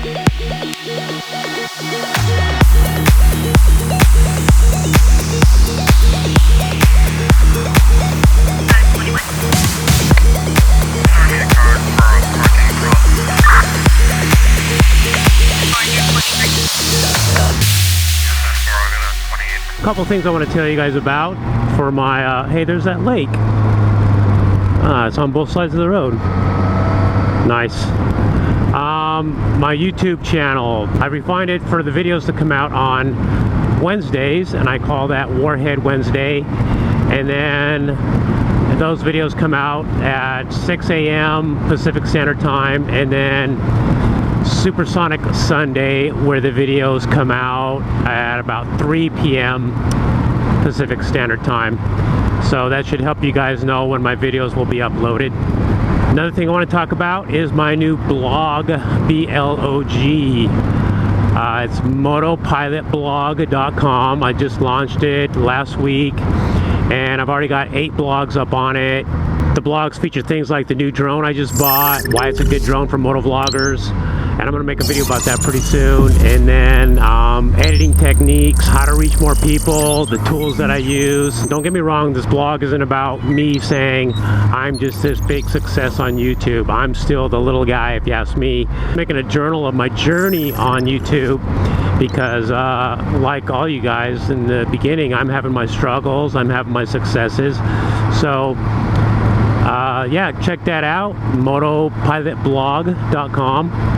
Couple things I want to tell you guys about for my hey, there's that lake. It's on both sides of the road. Nice. My YouTube channel, I refined it for the videos to come out on Wednesdays, and I call that Warhead Wednesday. And then those videos come out at 6 a.m. Pacific Standard Time, and then Supersonic Sunday, where the videos come out at about 3 p.m. Pacific Standard Time. So that should help you guys know when my videos will be uploaded. Another thing I want to talk about is my new blog, B-L-O-G. It's MOTOPilotblog.com. I just launched it last week, and I've already got 8 blogs up on it. The blogs feature things like the new drone I just bought, why it's a good drone for motovloggers, and I'm going to make a video about that pretty soon. And then editing techniques, how to reach more people, the tools that I use. Don't get me wrong, this blog isn't about me saying I'm just this big success on YouTube. I'm still the little guy, if you ask me. I'm making a journal of my journey on YouTube because like all you guys in the beginning, I'm having my struggles, I'm having my successes. So yeah, check that out, MOTOPilotblog.com.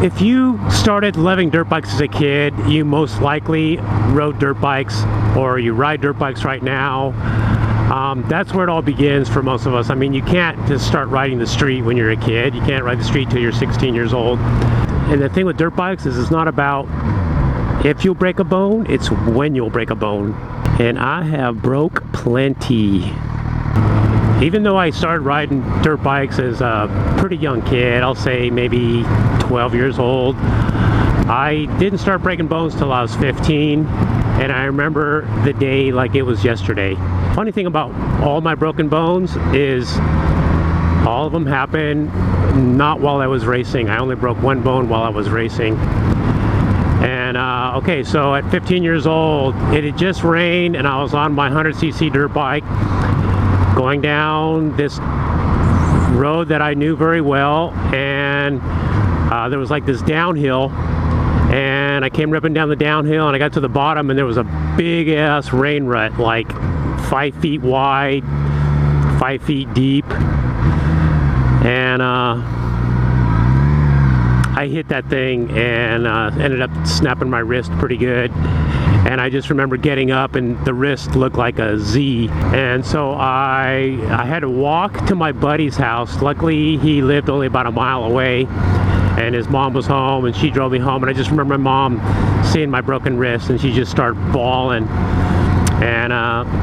If you started loving dirt bikes as a kid, you most likely rode dirt bikes, or you ride dirt bikes right now. That's where it all begins for most of us. I mean, you can't just start riding the street when you're a kid. You can't ride the street till you're 16 years old. And the thing with dirt bikes is it's not about if you'll break a bone, it's when you'll break a bone. And I have broke plenty. Even though I started riding dirt bikes as a pretty young kid, I'll say maybe 12 years old, I didn't start breaking bones till I was 15, and I remember the day like it was yesterday. Funny thing about all my broken bones is all of them happened not while I was racing. I only broke one bone while I was racing. And okay, so at 15 years old, it had just rained, and I was on my 100cc dirt bike going down this road that I knew very well, and there was like this downhill, and I came ripping down the downhill, and I got to the bottom, and there was a big ass rain rut, like 5 feet wide, 5 feet deep, and I hit that thing and ended up snapping my wrist pretty good. And I just remember getting up and the wrist looked like a Z. And so I had to walk to my buddy's house. Luckily, he lived only about a mile away, and his mom was home, and she drove me home. And I just remember my mom seeing my broken wrist, and she just started bawling. And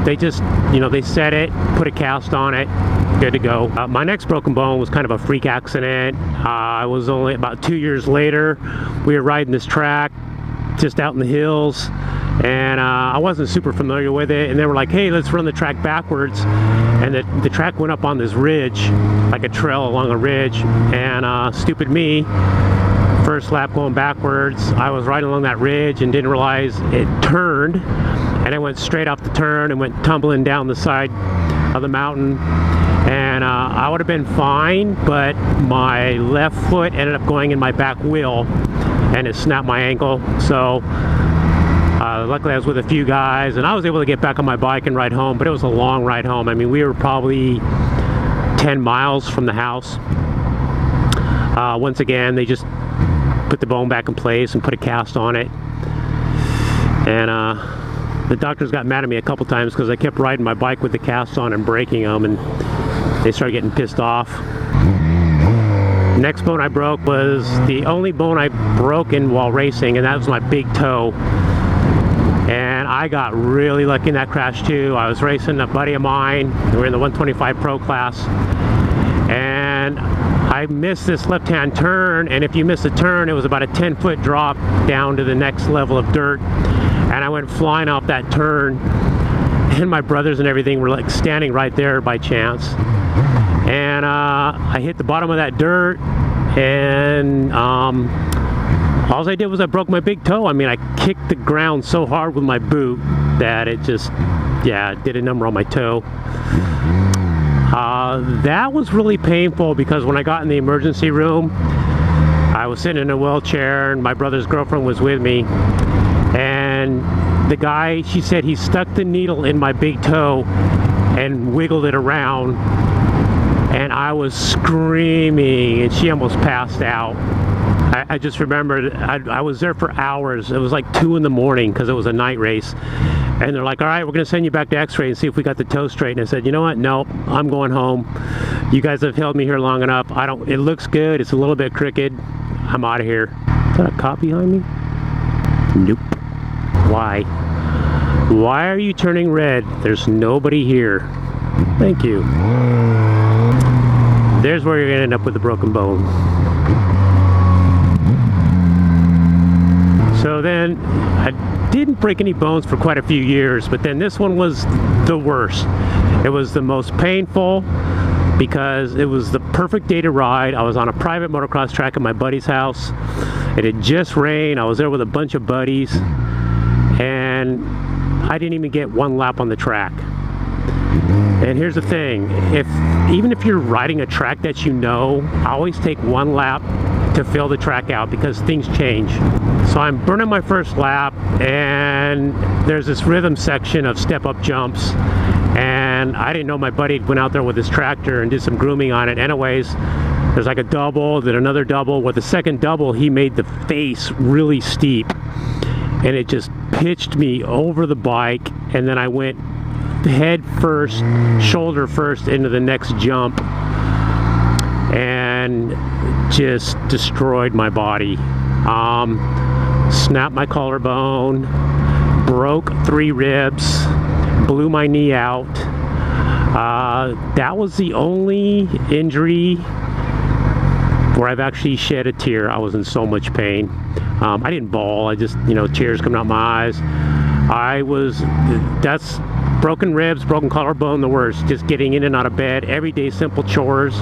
they just, you know, they set it, put a cast on it, good to go. My next broken bone was kind of a freak accident. I was only about 2 years later. We were riding this track just out in the hills, and I wasn't super familiar with it, and they were like, hey, let's run the track backwards. And the track went up on this ridge, like a trail along a ridge, and stupid me, first lap going backwards, I was riding along that ridge and didn't realize it turned, and I went straight off the turn and went tumbling down the side of the mountain. And I would have been fine, but my left foot ended up going in my back wheel, and it snapped my ankle. So luckily I was with a few guys, and I was able to get back on my bike and ride home, but it was a long ride home. I mean, we were probably 10 miles from the house. Once again, they just put the bone back in place and put a cast on it. And the doctors got mad at me a couple times because I kept riding my bike with the cast on and breaking them, and they started getting pissed off. Next bone I broke was the only bone I broken while racing, and that was my big toe. And I got really lucky in that crash too. I was racing a buddy of mine. We were in the 125 Pro class, and I missed this left-hand turn, and if you miss a turn, it was about a 10-foot drop down to the next level of dirt, and I went flying off that turn, and my brothers and everything were like standing right there by chance, and I hit the bottom of that dirt, and all I did was I broke my big toe. I mean, I kicked the ground so hard with my boot that it just, yeah, did a number on my toe. That was really painful because when I got in the emergency room, I was sitting in a wheelchair and my brother's girlfriend was with me, and the guy, she said he stuck the needle in my big toe and wiggled it around, and I was screaming and she almost passed out. I just remembered I was there for hours. It was like 2 in the morning because it was a night race. And they're like, all right, we're going to send you back to x-ray and see if we got the toe straight. And I said, you know what? No, I'm going home. You guys have held me here long enough. It looks good. It's a little bit crooked. I'm out of here. Is that a cop behind me? Nope. Why? Why are you turning red? There's nobody here. Thank you. There's where you're going to end up with a broken bone. So then I didn't break any bones for quite a few years, but then this one was the worst. It was the most painful because it was the perfect day to ride. I was on a private motocross track at my buddy's house. It had just rained. I was there with a bunch of buddies, and I didn't even get one lap on the track. And here's the thing, even if you're riding a track that you know, always take one lap to fill the track out because things change. So I'm burning my first lap, and there's this rhythm section of step-up jumps, and I didn't know my buddy went out there with his tractor and did some grooming on it. Anyways, there's like a double, then another double. With the second double, he made the face really steep, and it just pitched me over the bike, and then I went head first, shoulder first into the next jump, and just destroyed my body. Snapped my collarbone, broke 3 ribs, blew my knee out. That was the only injury where I've actually shed a tear. I was in so much pain. I didn't bawl, I just, tears coming out my eyes. That's broken ribs, broken collarbone, the worst. Just getting in and out of bed, everyday simple chores,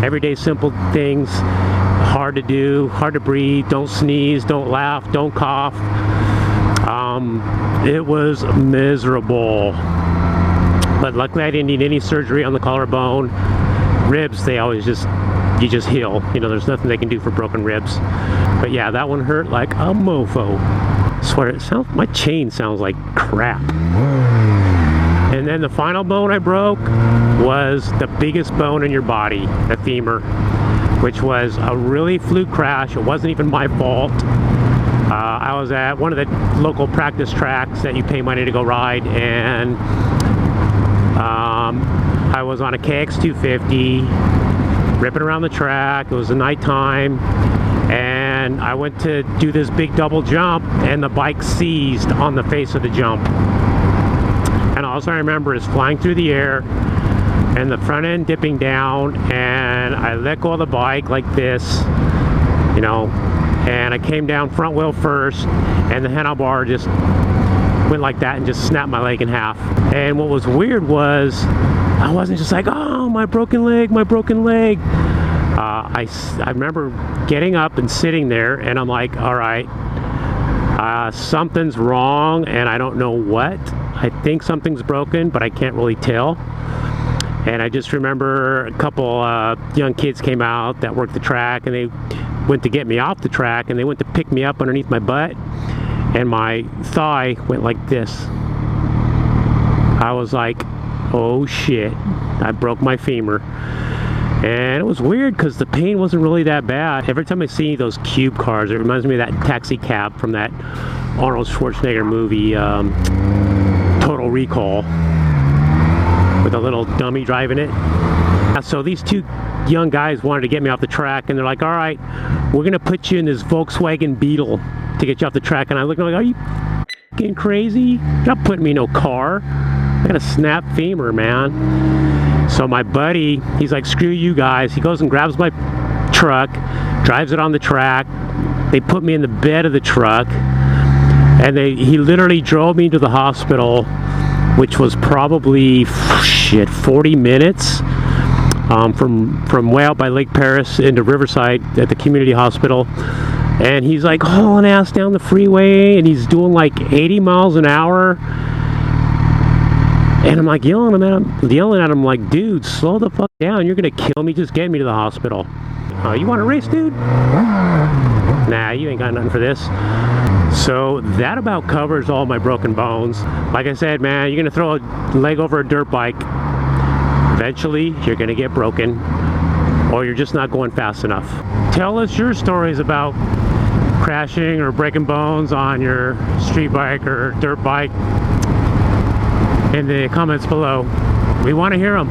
everyday simple things, hard to do, hard to breathe, don't sneeze, don't laugh, don't cough. It was miserable. But luckily I didn't need any surgery on the collarbone. Ribs, you just heal. There's nothing they can do for broken ribs. But yeah, that one hurt like a mofo. I swear, my chain sounds like crap. And then the final bone I broke was the biggest bone in your body, the femur, which was a really fluke crash. It wasn't even my fault. I was at one of the local practice tracks that you pay money to go ride, and I was on a KX250 ripping around the track. It was the nighttime, and I went to do this big double jump, and the bike seized on the face of the jump. And all I remember is flying through the air and the front end dipping down, and I let go of the bike like this, and I came down front wheel first, and the handlebar just went like that and just snapped my leg in half. And what was weird was I wasn't just like, oh, my broken leg, my broken leg. I remember getting up and sitting there, and I'm like, all right, something's wrong, and I don't know what. I think something's broken, but I can't really tell. And I just remember a couple young kids came out that worked the track, and they went to get me off the track, and they went to pick me up underneath my butt, and my thigh went like this. I was like, oh shit, I broke my femur. And it was weird because the pain wasn't really that bad. Every time I see those cube cars, it reminds me of that taxi cab from that Arnold Schwarzenegger movie, Total Recall, with a little dummy driving it. So these two young guys wanted to get me off the track, and they're like, all right, we're gonna put you in this Volkswagen Beetle to get you off the track. And I look like, are you getting crazy? You're not putting me in no car. I got a snap femur, man. So my buddy, he's like, screw you guys. He goes and grabs my truck, drives it on the track. They put me in the bed of the truck, and he literally drove me to the hospital, which was probably 40 minutes from way out by Lake Paris into Riverside at the community hospital. And he's like hauling ass down the freeway, and he's doing like 80 miles an hour. And I'm like yelling at him like, dude, slow the fuck down. You're gonna kill me. Just get me to the hospital. You want to race, dude? Nah, you ain't got nothing for this. So that about covers all my broken bones. Like I said, man, you're gonna throw a leg over a dirt bike. Eventually, you're gonna get broken, or you're just not going fast enough. Tell us your stories about crashing or breaking bones on your street bike or dirt bike in the comments below. We want to hear them.